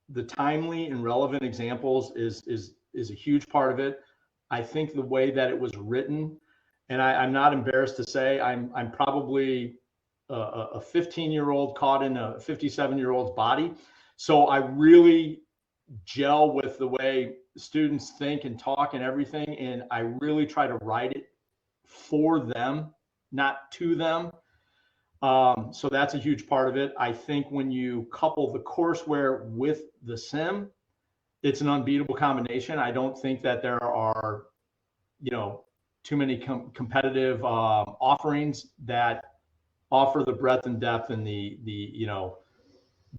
Speaker 4: the timely and relevant examples is a huge part of it. I think the way that it was written, and I'm not embarrassed to say I'm probably a 15-year-old caught in a 57-year-old's body. So I really gel with the way students think and talk and everything. And I really try to write it for them, not to them. So that's a huge part of it. I think when you couple the courseware with the sim, it's an unbeatable combination. I don't think that there are, too many competitive offerings that offer the breadth and depth and the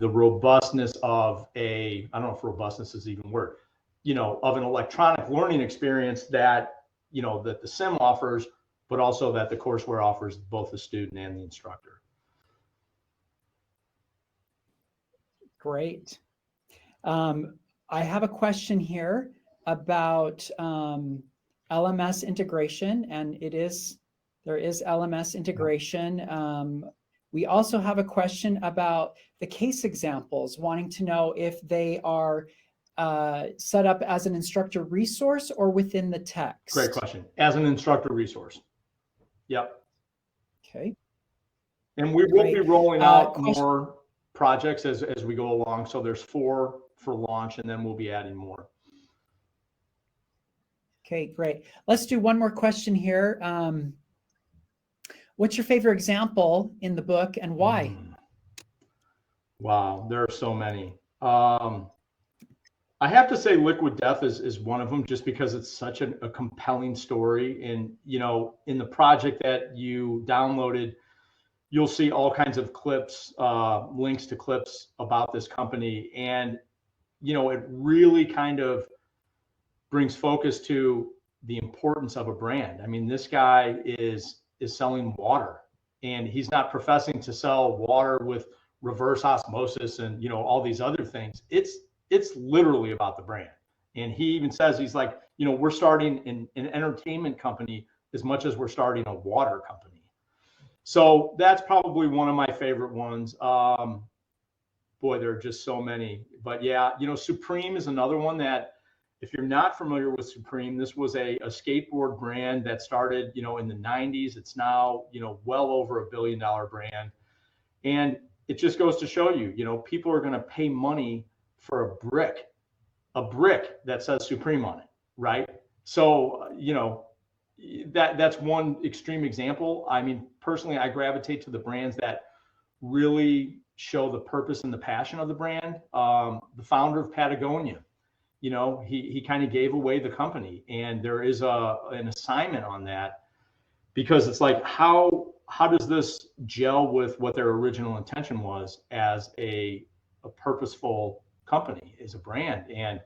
Speaker 4: robustness of I don't know if robustness is even a word, of an electronic learning experience that, that the sim offers, but also that the courseware offers both the student and the instructor.
Speaker 1: Great. I have a question here about LMS integration, and there is LMS integration. We also have a question about the case examples, wanting to know if they are set up as an instructor resource or within the text.
Speaker 4: Great question. As an instructor resource. Yep.
Speaker 1: Okay.
Speaker 4: And we will be rolling out more projects as we go along. So there's 4 for launch, and then we'll be adding more.
Speaker 1: Okay, great. Let's do one more question here. What's your favorite example in the book and why?
Speaker 4: Wow, there are so many. I have to say Liquid Death is one of them, just because it's such a compelling story. And, in the project that you downloaded, you'll see all kinds of clips, links to clips about this company. And, it really kind of brings focus to the importance of a brand. I mean, this guy is selling water, and he's not professing to sell water with reverse osmosis and, all these other things. It's literally about the brand. And he even says, he's like, we're starting an entertainment company as much as we're starting a water company. So that's probably one of my favorite ones. Boy, there are just so many. But yeah, Supreme is another one that, if you're not familiar with Supreme, this was a skateboard brand that started, in the 90s. It's now, well over $1 billion brand. And it just goes to show you, people are going to pay money for a brick that says Supreme on it, right? So, that's one extreme example. I mean, personally, I gravitate to the brands that really show the purpose and the passion of the brand. The founder of Patagonia, he kind of gave away the company, and there is an assignment on that, because it's like, how does this gel with what their original intention was as a purposeful company, as a brand? And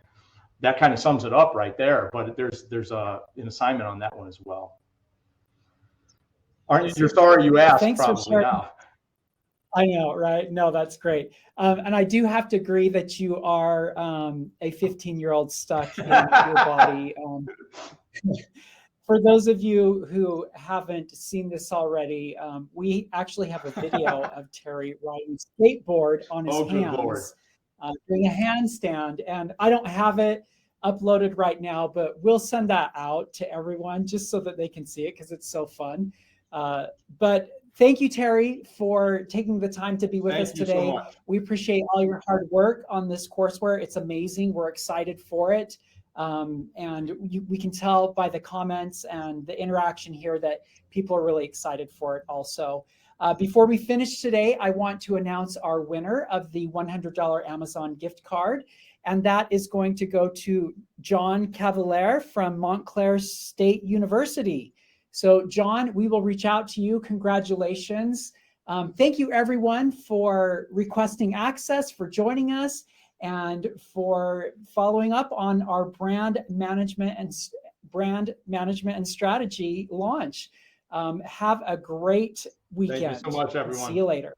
Speaker 4: that kind of sums it up right there. But there's an assignment on that one as well. You're sorry you asked,
Speaker 1: Thanks for
Speaker 4: probably
Speaker 1: sharing.
Speaker 4: now.
Speaker 1: I know, right? No, that's great. And I do have to agree that you are a 15-year-old stuck in your body. For those of you who haven't seen this already, we actually have a video of Terry riding skateboard on his hands, doing a handstand. And I don't have it uploaded right now, but we'll send that out to everyone just so that they can see it because it's so fun. But thank you, Terry, for taking the time to be with us today.
Speaker 4: So much.
Speaker 1: We appreciate all your hard work on this courseware. It's amazing. We're excited for it. And we can tell by the comments and the interaction here that people are really excited for it also. Before we finish today, I want to announce our winner of the $100 Amazon gift card. And that is going to go to John Cavalier from Montclair State University. So John, we will reach out to you. Congratulations. Thank you everyone for requesting access, for joining us, and for following up on our brand management and strategy launch. Have a great weekend.
Speaker 4: Thank you so much, everyone.
Speaker 1: See you later.